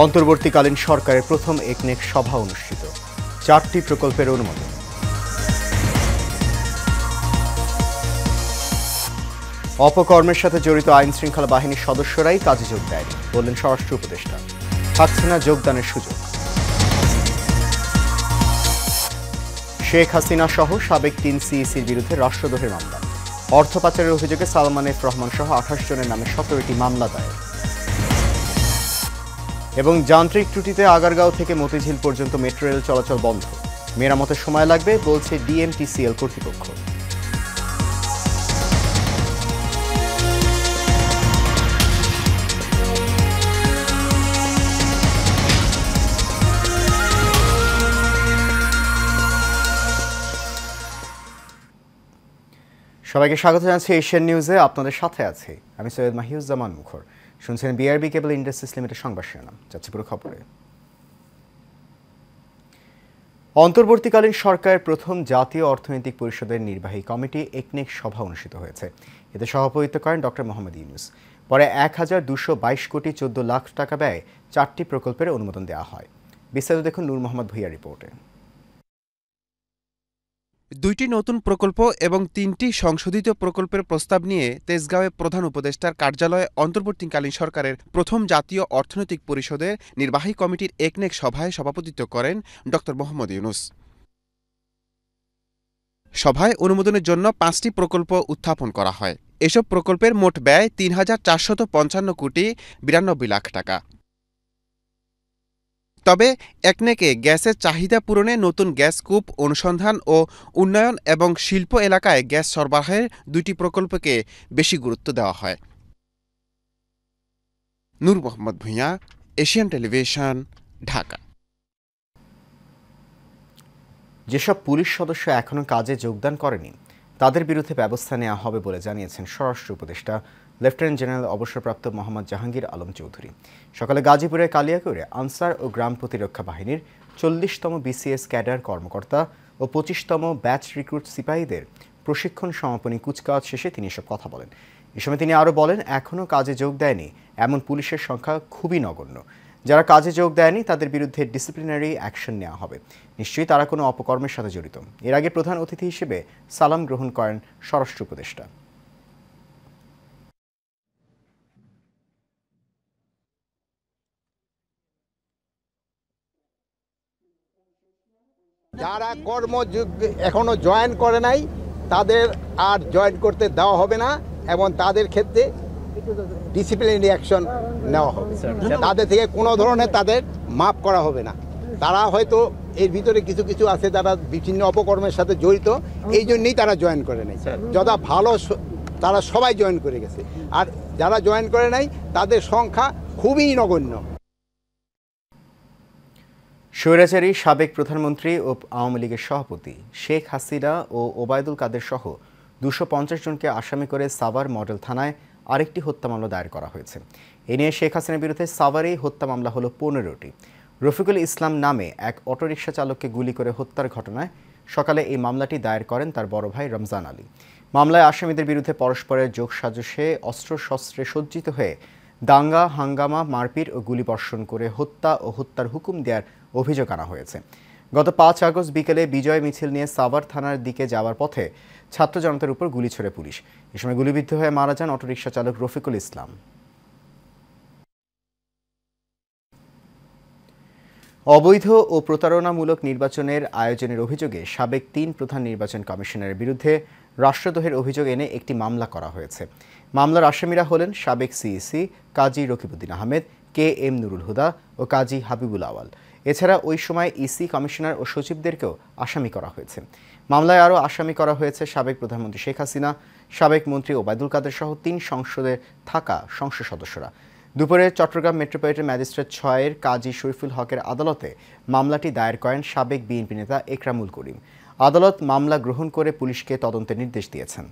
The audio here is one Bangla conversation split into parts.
অন্তর্বর্তীকালীন সরকারের প্রথম একনেক সভা অনুষ্ঠিত, 4টি প্রকল্পের অনুমোদন। অপকর্মের সাথে জড়িত আইনশৃঙ্খলা বাহিনীর সদস্যরাই কাজে যোগ দেয়নি বললেন স্বরাষ্ট্র উপদেষ্টা। থাকছে না যোগদানের সুযোগ। শেখ হাসিনা সহ সাবেক 3 সিইসির বিরুদ্ধে রাষ্ট্রদ্রোহের মামলা। অর্থ পাচারের অভিযোগে সালমান এফ রহমান সহ 28 জনের নামে 17টি মামলা দায়ের। এবং যান্ত্রিক ত্রুটিতে আগারগাঁও থেকে মতিঝিল পর্যন্ত মেট্রো রেল চলাচল বন্ধ, মেরামতের সময় লাগবে বলছে ডিএমটিসিএল কর্তৃপক্ষ। সবাইকে স্বাগত জানাচ্ছি এশিয়ান নিউজে। আপনাদের সাথে আছি আমি সৈয়দ মাহিউজ্জামান মুখর। শুনছেন বিআরবি কেবল ইন্ডাস্ট্রিজ লিমিটেড সংবাদ শিরোনাম। যাচ্ছি পুরো খবরে। অন্তর্বর্তীকালীন সরকারের প্রথম জাতীয় অর্থনৈতিক পরিষদের নির্বাহী কমিটি একনেক সভা অনুষ্ঠিত হয়েছে। এতে সভাপতিত্ব করেন ডক্টর মোহাম্মদ ইউনূস। পরে 1222 কোটি 14 লাখ টাকা ব্যয়ে 4টি প্রকল্পের অনুমোদন দেওয়া হয়। বিস্তারিত দেখুন নূর মোহাম্মদ ভূঁইয়ার রিপোর্টে। 2টি নতুন প্রকল্প এবং 3টি সংশোধিত প্রকল্পের প্রস্তাব নিয়ে তেজগাঁওয়ে প্রধান উপদেষ্টার কার্যালয়ে অন্তর্বর্তীকালীন সরকারের প্রথম জাতীয় অর্থনৈতিক পরিষদের নির্বাহী কমিটির একনেক সভায় সভাপতিত্ব করেন ড মোহাম্মদ ইউনূস। সভায় অনুমোদনের জন্য 5টি প্রকল্প উত্থাপন করা হয়। এসব প্রকল্পের মোট ব্যয় 3,455 কোটি 92 লাখ টাকা। তবে একনেকে গ্যাসের চাহিদা পূরণে নতুন গ্যাস কূপ অনুসন্ধান ও উন্নয়ন এবং শিল্প এলাকায় গ্যাস সরবরাহের 2টি প্রকল্পকে বেশি গুরুত্ব দেওয়া হয়। নূর মোহাম্মদ ভূঁইয়া, এশিয়ান টেলিভিশন, ঢাকা। যেসব পুলিশ সদস্য এখনও কাজে যোগদান করেনি তাদের বিরুদ্ধে ব্যবস্থা নেওয়া হবে বলে জানিয়েছেন স্বরাষ্ট্র উপদেষ্টা লেফটেন্যান্ট জেনারেল অবসরপ্রাপ্ত মোহাম্মদ জাহাঙ্গীর আলম চৌধুরী। সকালে গাজীপুরের কালিয়াকৈরে আনসার ও গ্রাম প্রতিরক্ষা বাহিনীর 40তম বিসিএস ক্যাডার কর্মকর্তা ও 25তম ব্যাচ রিক্রুট সিপাহীদের প্রশিক্ষণ সমাপনী কুচকাওয়াজ শেষে তিনি এসব কথা বলেন। এ সময় তিনি আরও বলেন, এখনও কাজে যোগ দেয়নি এমন পুলিশের সংখ্যা খুবই নগণ্য। যারা কাজে যোগ দেয়নি তাদের বিরুদ্ধে ডিসিপ্লিনারি অ্যাকশন নেওয়া হবে। নিশ্চয়ই তারা কোনো অপকর্মের সাথে জড়িত। এর আগে প্রধান অতিথি হিসেবে সালাম গ্রহণ করেন স্বরাষ্ট্র উপদেষ্টা। যারা কর্মযোগ এখনো জয়েন করে নাই তাদের আর জয়েন করতে দেওয়া হবে না এবং তাদের ক্ষেত্রে ডিসিপ্লিনারি অ্যাকশন নেওয়া হবে। তাদের থেকে কোনো ধরনের তাদের মাপ করা হবে না। তারা হয়তো এর ভিতরে কিছু কিছু আছে যারা বিভিন্ন অপকর্মের সাথে জড়িত, এই জন্যই তারা জয়েন করে নাই। যথা ভালো তারা সবাই জয়েন করে গেছে, আর যারা জয়েন করে নাই তাদের সংখ্যা খুবই নগণ্য। স্বৈরাচারী সাবেক প্রধানমন্ত্রী ও আওয়ামী লীগের সভাপতি শেখ হাসিনা ও ওবায়দুল কাদের সহ 250 জনকে আসামি করে সাভার মডেল থানায় আরেকটি হত্যা মামলা দায়ের করা হয়েছে। এ নিয়ে শেখ হাসিনার বিরুদ্ধে সাভারেই হত্যা মামলা হলো 15টি। রফিকুল ইসলাম নামে এক অটোরিকশা চালককে গুলি করে হত্যার ঘটনায় সকালে এই মামলাটি দায়ের করেন তার বড় ভাই রমজান আলী। মামলায় আসামিদের বিরুদ্ধে পরস্পরের যোগসাজশে অস্ত্রশস্ত্রে সজ্জিত হয়ে দাঙ্গা হাঙ্গামা, মারপিট ও গুলিবর্ষণ করে হত্যা ও হত্যার হুকুম দেওয়ার অভিযোগ আনা হয়েছে। গত 5 আগস্ট বিকেলে বিজয় মিছিল নিয়ে সাভার থানার দিকে যাওয়ার পথে ছাত্র জনতার উপর গুলি ছোড়ে পুলিশ। এ সময় গুলিবিদ্ধ হয়ে মারা যান অটোরিকশা চালক রফিকুল ইসলাম। অবৈধ ও প্রতারণামূলক নির্বাচনের আয়োজনের অভিযোগে সাবেক 3 প্রধান নির্বাচন কমিশনারের বিরুদ্ধে রাষ্ট্রদ্রোহের অভিযোগ এনে একটি মামলা করা হয়েছে। মামলার আসামিরা হলেন সাবেক সিইসি কাজী রকিবউদ্দিন আহমেদ, KM নুরুল হুদা ও কাজী হাবিবুল আওয়াল। এছাড়া ওই সময় ইসি কমিশনার ও সচিবদেরকেও আসামি করা হয়েছে। মামলায় আরও আসামি করা হয়েছে সাবেক প্রধানমন্ত্রী শেখ হাসিনা, সাবেক মন্ত্রী ওবায়দুল কাদের সহ 3 সংসদে থাকা সংসদ সদস্যরা। দুপুরে চট্টগ্রাম মেট্রোপলিটন ম্যাজিস্ট্রেট 6-এর কাজী শরীফুল হকের আদালতে মামলাটি দায়ের করেন সাবেক বিএনপি নেতা একরামুল করিম। আদালত মামলা গ্রহণ করে পুলিশকে তদন্তের নির্দেশ দিয়েছেন।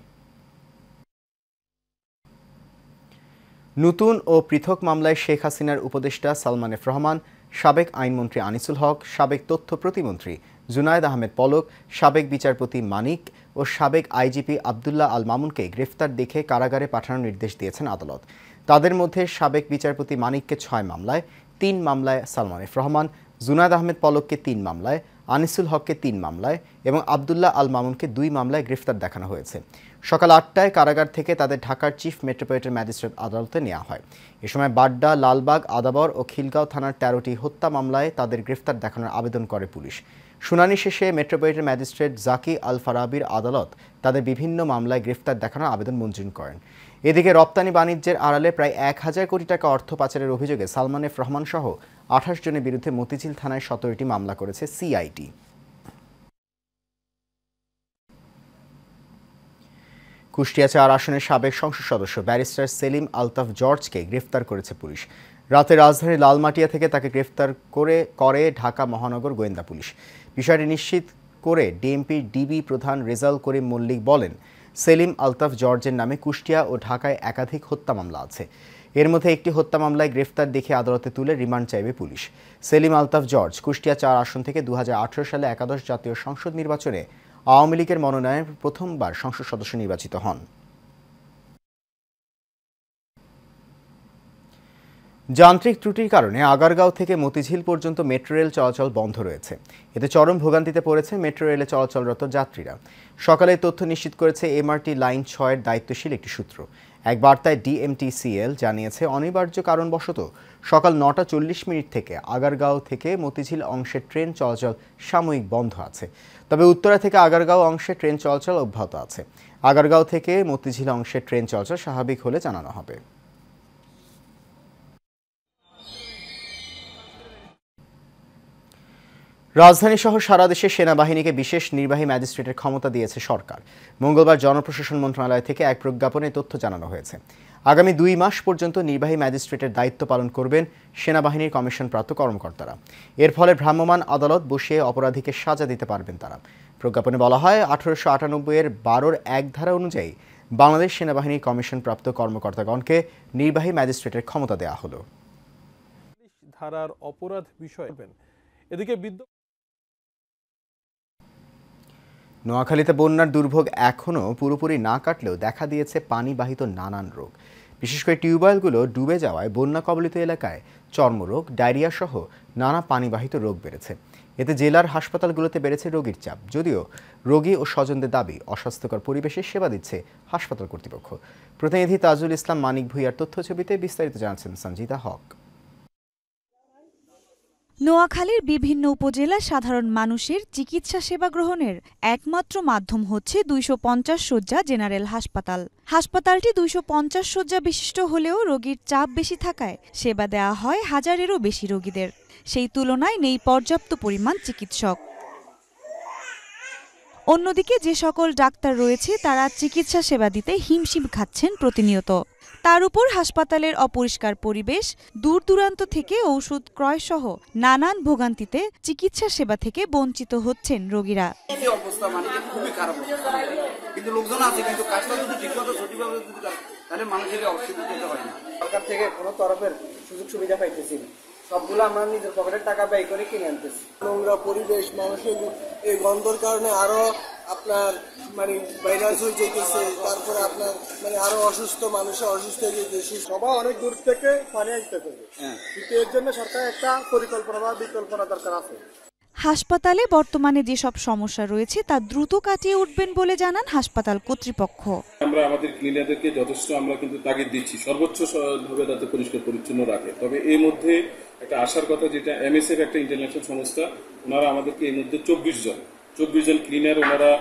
নতুন ও পৃথক মামলায় শেখ হাসিনার উপদেষ্টা সালমান এফ রহমান, সাবেক আইনমন্ত্রী আনিসুল হক, সাবেক তথ্য প্রতিমন্ত্রী জুনায়েদ আহমেদ পলক, সাবেক বিচারপতি মানিক ও সাবেক আইজিপি আবদুল্লাহ আল মামুনকে গ্রেফতার দেখে কারাগারে পাঠানোর নির্দেশ দিয়েছেন আদালত। তাদের মধ্যে সাবেক বিচারপতি মানিককে 6 মামলায়, 3 মামলায় সালমান এফ রহমান, জুনায়েদ আহমেদ পলককে 3 মামলায়, আনিসুল হককে 3 মামলায় এবং আবদুল্লাহ আল মামুনকে 2 মামলায় গ্রেফতার দেখানো হয়েছে। সকাল 8টায় কারাগার থেকে তাদের ঢাকার চিফ মেট্রোপলিটন ম্যাজিস্ট্রেট আদালতে নেওয়া হয়। এ সময় বাড্ডা, লালবাগ, আদাবর ও খিলগাঁও থানার 13টি হত্যা মামলায় তাদের গ্রেফতার দেখানোর আবেদন করে পুলিশ। শুনানি শেষে মেট্রোপলিটন ম্যাজিস্ট্রেট জাকি আল ফারাবির আদালত তাদের বিভিন্ন মামলায় গ্রেফতার দেখানোর আবেদন মঞ্জুর করেন। এদিকে রপ্তানি বাণিজ্যের আড়ালে প্রায় 1000 কোটি টাকা অর্থ পাচারের অভিযোগে সালমান এফ রহমান সহ 28 জনের বিরুদ্ধে মতিঝিল থানায় 17টি মামলা করেছে সিআইডি। কুষ্টিয়া 4 আসনের সাবেক সংসদ সদস্য ব্যারিস্টার সেলিম আলতাফ জর্জকে গ্রেফতার করেছে পুলিশ। রাতে রাজধানীর লালমাটিয়া থেকে তাকে গ্রেফতার করে ঢাকা মহানগর গোয়েন্দা পুলিশ। বিষয়টি নিশ্চিত করে ডিএমপির ডিবি প্রধান রেজাউল করিম মল্লিক বলেন, সেলিম আলতাফ জর্জের নামে কুষ্টিয়া ও ঢাকায় একাধিক হত্যা মামলা আছে। এর মধ্যে একটি হত্যা মামলায় গ্রেফতার দেখে আদালতে তুলে রিমান্ড চাইবে পুলিশ। সেলিম আলতাফ জর্জ কুষ্টিয়া 4 আসন থেকে 2018 সালে একাদশ জাতীয় সংসদ নির্বাচনে আওয়ামী লীগের মনোনয়নে প্রথমবার সংসদ সদস্য নির্বাচিত হন। যান্ত্রিক ত্রুটির কারণে আগারগাঁও থেকে মতিঝিল পর্যন্ত মেট্রো রেল চলাচল বন্ধ রয়েছে। এতে চরম ভোগান্তিতে পড়েছে মেট্রো রেলে চলাচলরত যাত্রীরা। সকালে তথ্য নিশ্চিত করেছে এমআরটি লাইন 6-এর দায়িত্বশীল একটি সূত্র। এক বার্তায় ডিএমটিসিএল জানিয়েছে, অনিবার্য কারণবশত সকাল 9টা 40 মিনিট থেকে আগারগাঁও থেকে মতিঝিল অংশের ট্রেন চলাচল সাময়িক বন্ধ আছে। তবে উত্তরা থেকে আগারগাঁও অংশে ট্রেন চলাচল অব্যাহত আছে। আগারগাঁও থেকে মতিঝিল অংশের ট্রেন চলাচল স্বাভাবিক হলে জানানো হবে। রাজধানী সহ সারা দেশে সেনাবাহিনীকে বিশেষ নির্বাহী ম্যাজিস্ট্রেটের ক্ষমতা দিয়েছে সরকার। মঙ্গলবার জনপ্রশাসন মন্ত্রণালয় থেকে এক প্রজ্ঞাপনে তথ্য জানানো হয়েছে। আগামী 2 মাস পর্যন্ত নির্বাহী ম্যাজিস্ট্রেটের দায়িত্ব পালন করবেন সেনাবাহিনীর কমিশনপ্রাপ্ত কর্মকর্তারা। এর ফলে ভ্রাম্যমাণ আদালত বসিয়ে অপরাধীকে সাজা দিতে পারবেন তারা। প্রজ্ঞাপনে বলা হয়, 1898-এর 12-র 1 ধারা অনুযায়ী বাংলাদেশ সেনাবাহিনীর কমিশনপ্রাপ্ত কর্মকর্তাগণকে নির্বাহী ম্যাজিস্ট্রেটের ক্ষমতা দেওয়া হলো। ধারার অপরাধ বিষয় এদিকে নোয়াখালীতে বন্যার দুর্ভোগ এখনও পুরোপুরি না কাটলেও দেখা দিয়েছে পানিবাহিত নানান রোগ। বিশেষ করে টিউবওয়েলগুলো ডুবে যাওয়ায় বন্যা কবলিত এলাকায় চর্মরোগ, ডায়রিয়া সহ নানা পানিবাহিত রোগ বেড়েছে। এতে জেলার হাসপাতালগুলোতে বেড়েছে রোগীর চাপ। যদিও রোগী ও স্বজনদের দাবি, অস্বাস্থ্যকর পরিবেশে সেবা দিচ্ছে হাসপাতাল কর্তৃপক্ষ। প্রতিনিধি তাজুল ইসলাম মানিক ভূঁইয়ার তথ্যছবিতে বিস্তারিত জানাচ্ছেন সঞ্জিতা হক। নোয়াখালীর বিভিন্ন উপজেলা সাধারণ মানুষের চিকিৎসা সেবা গ্রহণের একমাত্র মাধ্যম হচ্ছে 250 শয্যা জেনারেল হাসপাতাল। হাসপাতালটি 250 শয্যা বিশিষ্ট হলেও রোগীর চাপ বেশি থাকায় সেবা দেওয়া হয় হাজারেরও বেশি রোগীদের। সেই তুলনায় নেই পর্যাপ্ত পরিমাণ চিকিৎসক। অন্যদিকে যে সকল ডাক্তার রয়েছে তারা চিকিৎসা সেবা দিতে হিমশিম খাচ্ছেন প্রতিনিয়ত। তার উপর হাসপাতালের অপরিষ্কার পরিবেশ, দূর দূরান্ত থেকে ঔষধ ক্রয় সহ নানান ভোগান্তিতে চিকিৎসা সেবা থেকে বঞ্চিত হচ্ছেন রোগীরা। অবস্থা মানে খুবই খারাপ, কিন্তু লোকজন আছে, কিন্তু কাজটা যদি ঠিকমতো সঠিকভাবে তাহলে মানুষের অসুবিধা হয় না। সরকার থেকে কোনো তরফের সুযোগ সুবিধা পাইতেছি না, সবগুলো আমরা নিজের পকেটের টাকা ব্যয় করে কিনে আনতেছি। নোংরা পরিবেশ, মানুষের এই গন্ধর কারণে আরো আপনার মানে ভাইরাস হয়ে যেতেছে, তারপরে আপনার মানে আরো অসুস্থ মানুষের অসুস্থ হয়ে যেতেছে। সবাই অনেক দূর থেকে পানি আনতে হবে, কিন্তু এর জন্য সরকার একটা পরিকল্পনা বা বিকল্পনা দরকার আছে। হাসপাতালে বর্তমানে যেসব সমস্যা রয়েছে তা দ্রুত কাটিয়ে উঠবেন বলে জানান হাসপাতাল কর্তৃপক্ষ। আমরা আমাদের ক্লিনারদেরকে যথেষ্ট আমরা কিন্তু তাগিদ দিচ্ছি সর্বোচ্চ ভাবে যাতে পরিষ্কার পরিচ্ছন্ন রাখে। তবে এর মধ্যে একটা আশার কথা, যেটা এমএসএফ একটা ইন্টারন্যাশনাল সংস্থা, ওনারা আমাদেরকে এর মধ্যে 24 জন ক্লিনার ওনারা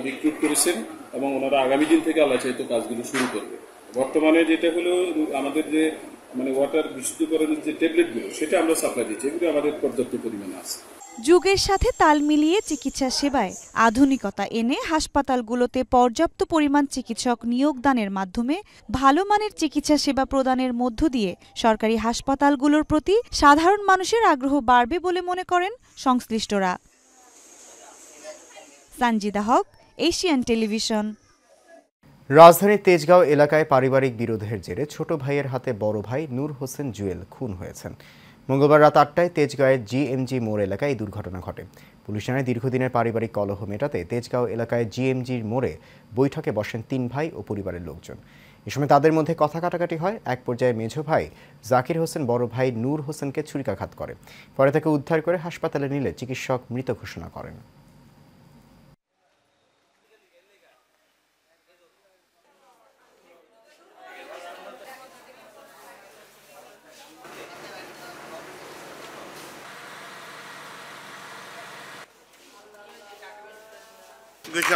রিক্রুট করেছেন এবং ওনারা আগামী দিন থেকে আল্লাহ চাইতো কাজগুলো শুরু করবে। বর্তমানে যেটা হলো আমাদের যে মানে ওয়াটার বিশুদ্ধকরণের যে ট্যাবলেটগুলো সেটা আমরা সাপ্লাই দিচ্ছি, এগুলো আমাদের পর্যাপ্ত পরিমাণে আছে। যুগের সাথে তাল মিলিয়ে চিকিৎসা সেবায় আধুনিকতা এনে হাসপাতালগুলোতে পর্যাপ্ত পরিমাণ চিকিৎসক নিয়োগদানের মাধ্যমে ভালো মানের চিকিৎসা সেবা প্রদানের মধ্য দিয়ে সরকারি হাসপাতালগুলোর প্রতি সাধারণ মানুষের আগ্রহ বাড়বে বলে মনে করেন সংশ্লিষ্টরা। সঞ্জিতা হক, এশিয়ান টেলিভিশন। রাজধানীর তেজগাঁও এলাকায় পারিবারিক বিরোধের জেরে ছোট ভাইয়ের হাতে বড় ভাই নূর হোসেন জুয়েল খুন হয়েছেন। মঙ্গলবার রাত 8টায় তেজগাঁওয়ের জিএমজি মোড় এলাকায় এই দুর্ঘটনা ঘটে। পুলিশ জানায়, দীর্ঘদিনের পারিবারিক কলহ মেটাতে তেজগাঁও এলাকায় জিএমজির মোড়ে বৈঠকে বসেন 3 ভাই ও পরিবারের লোকজন। এ সময় তাদের মধ্যে কথা কাটাকাটি হয়। এক পর্যায়ে মেঝো ভাই জাকির হোসেন বড় ভাই নূর হোসেনকে ছুরিকাঘাত করে। পরে তাকে উদ্ধার করে হাসপাতালে নিলে চিকিৎসক মৃত ঘোষণা করেন।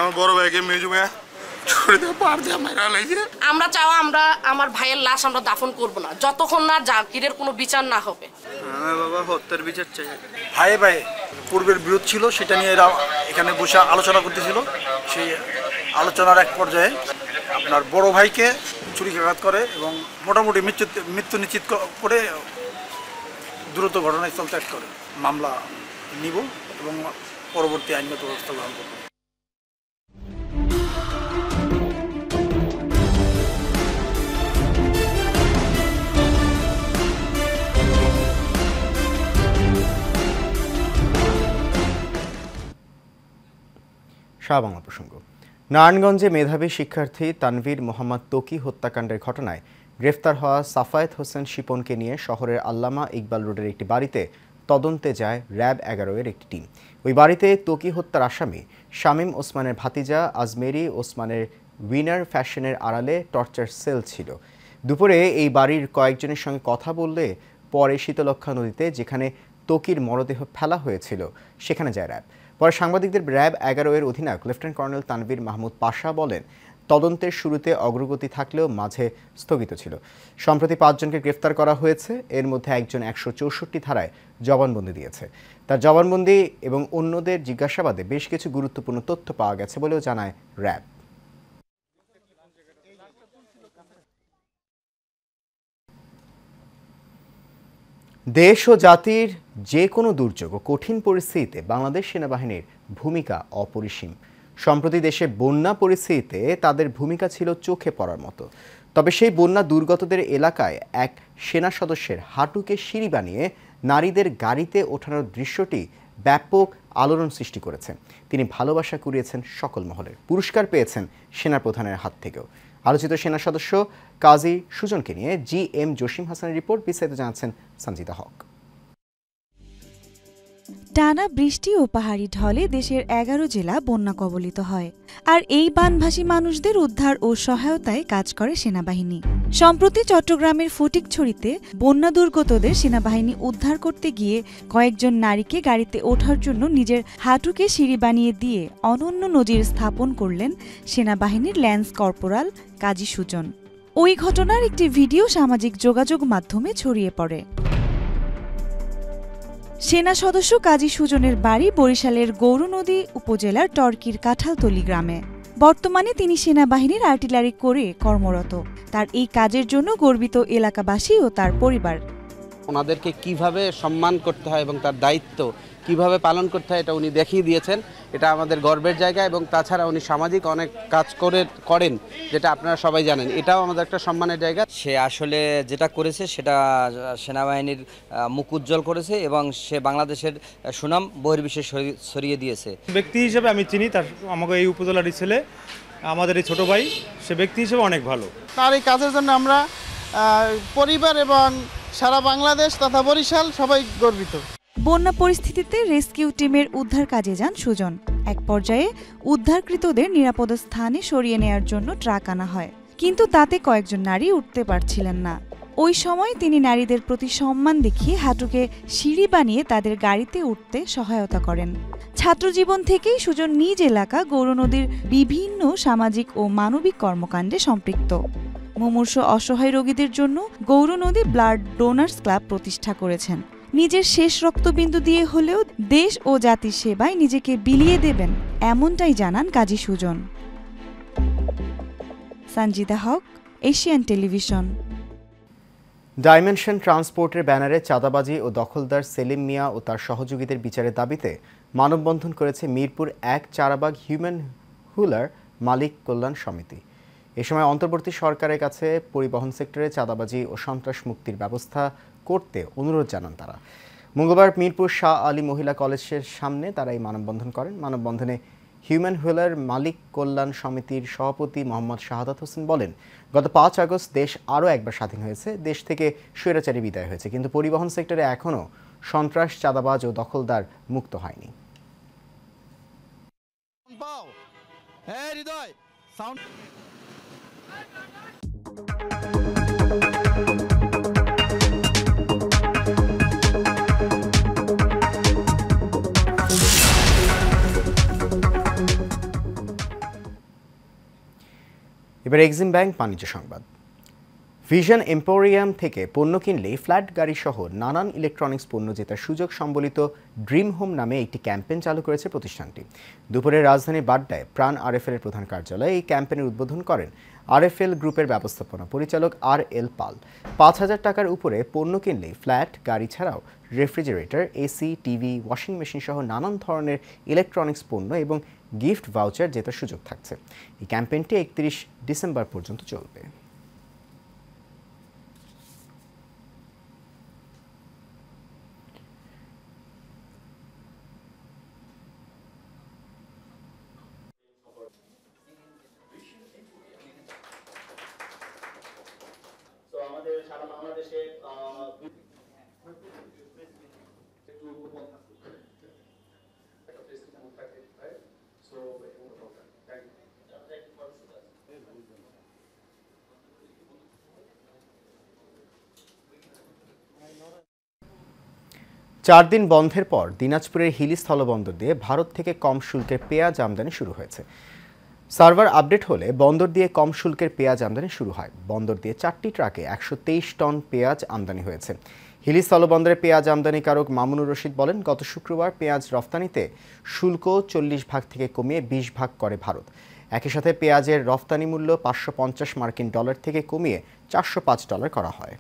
আমার বড় ভাইকে মেজু ভাই আমরা চাও আমরা আমার ভাইয়ের লাশ আমরা দাফন করব না যতক্ষণ না জাকিরের কোনো বিচার না হবে। বাবা হত্যার বিচার চাই। ভাই ভাই পূর্বের বিরোধ ছিল, সেটা নিয়ে এরা এখানে বসে আলোচনা করতেছিল। সেই আলোচনার এক পর্যায়ে আপনার বড় ভাইকে ছুরিকাঘাত করে এবং মোটামুটি মৃত্যু নিশ্চিত করে দ্রুত ঘটনাস্থল ত্যাগ করে। মামলা নিব এবং পরবর্তী আইনগত ব্যবস্থা গ্রহণ করব। বাংলা প্রসঙ্গ। নারায়ণগঞ্জে মেধাবী শিক্ষার্থী তানভীর মোহাম্মদ তোকি হত্যাকাণ্ডের ঘটনায় গ্রেফতার হওয়া সাফায়েত হোসেন শিপনকে নিয়ে শহরের আল্লামা ইকবাল রোডের একটি বাড়িতে তদন্তে যায় র্যাব 11-এর একটি টিম। ওই বাড়িতে তোকি হত্যার আসামি শামীম ওসমানের ভাতিজা আজমেরি ওসমানের উইনার ফ্যাশনের আড়ালে টর্চার সেল ছিল। দুপুরে এই বাড়ির কয়েকজনের সঙ্গে কথা বললে পরে শীতলক্ষা নদীতে যেখানে তোকির মরদেহ ফেলা হয়েছিল সেখানে যায় র্যাব। পরে সাংবাদিকদের র্যাব 11-এর অধিনায়ক লেফটেন্যান্ট কর্নেল তানভীর মাহমুদ পাশা বলেন, তদন্তের শুরুতে অগ্রগতি থাকলেও মাঝে স্থগিত ছিল। সম্প্রতি 5 জনকে গ্রেফতার করা হয়েছে। এর মধ্যে একজন 164 ধারায় জবানবন্দি দিয়েছে। তার জবানবন্দি এবং অন্যদের জিজ্ঞাসাবাদে বেশ কিছু গুরুত্বপূর্ণ তথ্য পাওয়া গেছে বলেও জানায় র্যাব। দেশ ও জাতির যে কোনো দুর্যোগ ও কঠিন পরিস্থিতিতে বাংলাদেশ সেনাবাহিনীর ভূমিকা অপরিসীম। সম্প্রতি দেশে বন্যা পরিস্থিতিতে তাদের ভূমিকা ছিল চোখে পড়ার মতো। তবে সেই বন্যা দুর্গতদের এলাকায় এক সেনা সদস্যের হাঁটুকে সিঁড়ি বানিয়ে নারীদের গাড়িতে ওঠানোর দৃশ্যটি ব্যাপক আলোড়ন সৃষ্টি করেছে। তিনি ভালোবাসা কুড়িয়েছেন সকল মহলের, পুরস্কার পেয়েছেন সেনাপ্রধানের হাত থেকেও। আলোচিত সেনা সদস্য কাজী সুজনকে নিয়ে GM জসিম হাসানের রিপোর্ট। বিস্তারিত জানাচ্ছেন সঞ্জিতা হক। টানা বৃষ্টি ও পাহাড়ি ঢলে দেশের 11 জেলা বন্যা কবলিত হয়। আর এই বানভাসী মানুষদের উদ্ধার ও সহায়তায় কাজ করে সেনাবাহিনী। সম্প্রতি চট্টগ্রামের ফটিকছড়িতে বন্যা দুর্গতদের সেনাবাহিনী উদ্ধার করতে গিয়ে কয়েকজন নারীকে গাড়িতে ওঠার জন্য নিজের হাঁটুকে সিঁড়ি বানিয়ে দিয়ে অনন্য নজির স্থাপন করলেন সেনাবাহিনীর ল্যান্স কর্পোরাল কাজী সুজন। ওই ঘটনার একটি ভিডিও সামাজিক যোগাযোগ মাধ্যমে ছড়িয়ে পড়ে। সেনা সদস্য কাজী সুজনের বাড়ি বরিশালের গৌরনদী উপজেলার টর্কির কাঁঠালতলী গ্রামে। বর্তমানে তিনি সেনাবাহিনীর আর্টিলারি করে কর্মরত। তার এই কাজের জন্য গর্বিত এলাকাবাসী ও তার পরিবার। ওনাদেরকে কিভাবে সম্মান করতে হয় এবং তার দায়িত্ব কিভাবে পালন করতে হয় এটা উনি দেখিয়ে দিয়েছেন। এটা আমাদের গর্বের জায়গা এবং তাছাড়া উনি সামাজিক অনেক কাজ করেন যেটা আপনারা সবাই জানেন। এটাও আমাদের একটা সম্মানের জায়গা। সে আসলে যেটা করেছে সেটা সেনাবাহিনীর মুখ উজ্জ্বল করেছে এবং সে বাংলাদেশের সুনাম বহির্বিশ্বে ছড়িয়ে দিয়েছে। ব্যক্তি হিসেবে আমি চিনি, তার আমাকে এই উপজেলারই ছেলে, আমাদের এই ছোট ভাই, সে ব্যক্তি হিসেবে অনেক ভালো। তার এই কাজের জন্য আমরা পরিবার এবং সারা বাংলাদেশ তথা বরিশাল সবাই গর্বিত। বন্যা পরিস্থিতিতে রেস্কিউ টিমের উদ্ধার কাজে যান সুজন। এক পর্যায়ে উদ্ধারকৃতদের নিরাপদ স্থানে সরিয়ে নেয়ার জন্য ট্রাক আনা হয়, কিন্তু তাতে কয়েকজন নারী উঠতে পারছিলেন না। ওই সময় তিনি নারীদের প্রতি সম্মান দেখিয়ে হাঁটুকে সিঁড়ি বানিয়ে তাদের গাড়িতে উঠতে সহায়তা করেন। ছাত্রজীবন থেকেই সুজন নিজ এলাকা গৌরনদীর বিভিন্ন সামাজিক ও মানবিক কর্মকাণ্ডে সম্পৃক্ত। মুমূর্ষ অসহায় রোগীদের জন্য গৌরনদী ব্লাড ডোনার্স ক্লাব প্রতিষ্ঠা করেছেন। নিজের শেষ রক্তবিন্দু দিয়ে হলেও দেশ ও জাতির সেবায় নিজেকে বিলিয়ে দেবেন, এমনটাই জানান কাজী সুজন। সঞ্জিতা হক, এশিয়ান টেলিভিশন। ডাইমেনশন ট্রান্সপোর্টের ব্যানারে চাঁদাবাজি ও দখলদার সেলিম মিয়া ও তার সহযোগীদের বিচারের দাবিতে মানববন্ধন করেছে মিরপুর 1 চারাবাগ হিউম্যান হুলার মালিক কল্যাণ সমিতি। এ সময় অন্তর্বর্তী সরকারের কাছে পরিবহন সেক্টরে চাঁদাবাজি ও সন্ত্রাস মুক্তির ব্যবস্থা করতে অনুরোধ জানান তারা। মঙ্গলবার মিরপুর শাহ আলী মহিলা কলেজের সামনে তারা এই মানববন্ধন করেন। মানববন্ধনে হিউম্যান হুইলার মালিক কল্যাণ সমিতির সভাপতি মোহাম্মদ শাহাদাত হোসেন বলেন, গত 5 আগস্ট দেশ আরও একবার স্বাধীন হয়েছে, দেশ থেকে স্বৈরাচারী বিদায় হয়েছে, কিন্তু পরিবহন সেক্টরে এখনও সন্ত্রাস, চাঁদাবাজ ও দখলদার মুক্ত হয়নি। এবার এক্সিম ব্যাংক বাণিজ্য সংবাদ। ভিশন এম্পোরিয়াম থেকে পণ্য কিনলে ফ্ল্যাট গাড়ি সহ নানান ইলেকট্রনিক্স পণ্য জেতার সুযোগ সম্বলিত ড্রিম হোম নামে একটি ক্যাম্পেইন চালু করেছে প্রতিষ্ঠানটি। দুপুরে রাজধানীর বাড্ডায় প্রাণ আরএফএল এর প্রধান কার্যালয়ে এই ক্যাম্পেইনের উদ্বোধন করেন আরএফএল গ্রুপের ব্যবস্থাপনা পরিচালক RL পাল। 5,000 টাকার উপরে পণ্য কিনলে ফ্ল্যাট গাড়ি ছাড়াও refrigerator, AC, TV, washing machine সহ নানান ধরনের ইলেকট্রনিক্স পণ্য এবং গিফট ভাউচার জেতার সুযোগ থাকছে। এই ক্যাম্পেইনটি 31 ডিসেম্বর পর্যন্ত চলবে। চার দিন বন্ধের পর দিনাজপুরের হিলি স্থলবন্দর দিয়ে ভারত থেকে কম শুল্কের পেঁয়াজ আমদানি শুরু হয়েছে। সার্ভার আপডেট হলে বন্দর দিয়ে কম শুল্কের পেঁয়াজ আমদানি শুরু হয়। বন্দর দিয়ে 4টি ট্রাকে 123 টন পেঁয়াজ আমদানি হয়েছে। হিলি স্থলবন্দরে পেঁয়াজ আমদানিকারক মামুনুর রশিদ বলেন, গত শুক্রবার পেঁয়াজ রফতানিতে শুল্ক 40 ভাগ থেকে কমিয়ে 20 ভাগ করে ভারত। একই সাথে পেঁয়াজের রফতানি মূল্য $550 থেকে কমিয়ে $405 করা হয়।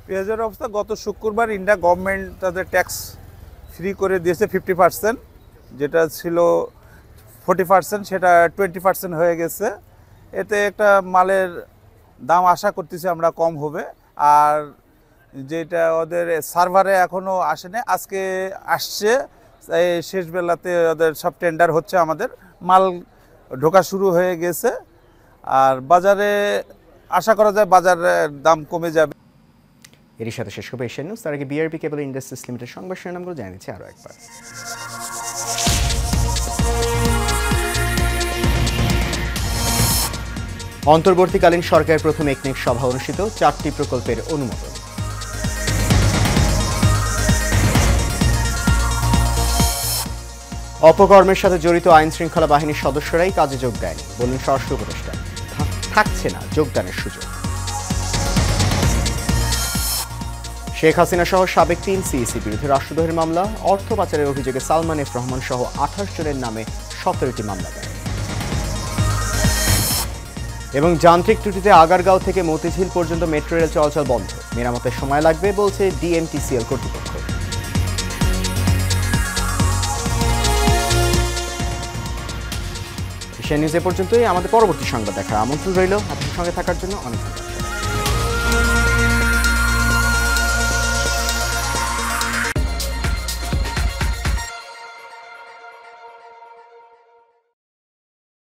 পেঁয়াজের অবস্থা গত শুক্রবার ইন্ডিয়া গভর্নমেন্ট তাদের ট্যাক্স ফ্রি করে দিয়েছে 50%, যেটা ছিল 40%, সেটা 20% হয়ে গেছে। এতে একটা মালের দাম আশা করতেছি আমরা কম হবে। আর যেটা ওদের সার্ভারে এখনও আসেনি, আজকে আসছে, এই শেষ বেলাতে ওদের সব টেন্ডার হচ্ছে, আমাদের মাল ঢোকা শুরু হয়ে গেছে। আর বাজারে আশা করা যায় বাজারের দাম কমে যাবে। এরই সাথে শেষ হবে এশিয়ান নিউজ। তার আগে বিআরবি কেবল ইন্ডাস্ট্রিজ লিমিটেড সংবাদ শিরোনামগুলো জানিয়ে দিচ্ছি আরও একবার। অন্তর্বর্তীকালীন সরকারের প্রথম একনেক সভা অনুষ্ঠিত, 4টি প্রকল্পের অনুমোদন। অপকর্মের সাথে জড়িত আইন শৃঙ্খলা বাহিনীর সদস্যরাই কাজে যোগ দেয়নি, বললেন স্বরাষ্ট্র উপদেষ্টা। থাকছে না যোগদানের সুযোগ। শেখ হাসিনা সহ সাবেক 3 সিইসি বিরুদ্ধে রাষ্ট্রদ্রোহের মামলা, অর্থ পাচারের অভিযোগে সালমান এফ রহমান সহ 28 জনের নামে 17টি মামলা দেয়। এবং যান্ত্রিক ত্রুটিতে আগারগাঁও থেকে মতিঝিল পর্যন্ত মেট্রো রেল চলাচল বন্ধ, মেরামতের সময় লাগবে বলছে ডিএমটিসিএল কর্তৃপক্ষ। এশিয়ান নিউজ এ পর্যন্তই। আমাদের পরবর্তী সংবাদ দেখার আমন্ত্রণ রইল। আপনাদের সঙ্গে থাকার জন্য অনেক ধন্যবাদ।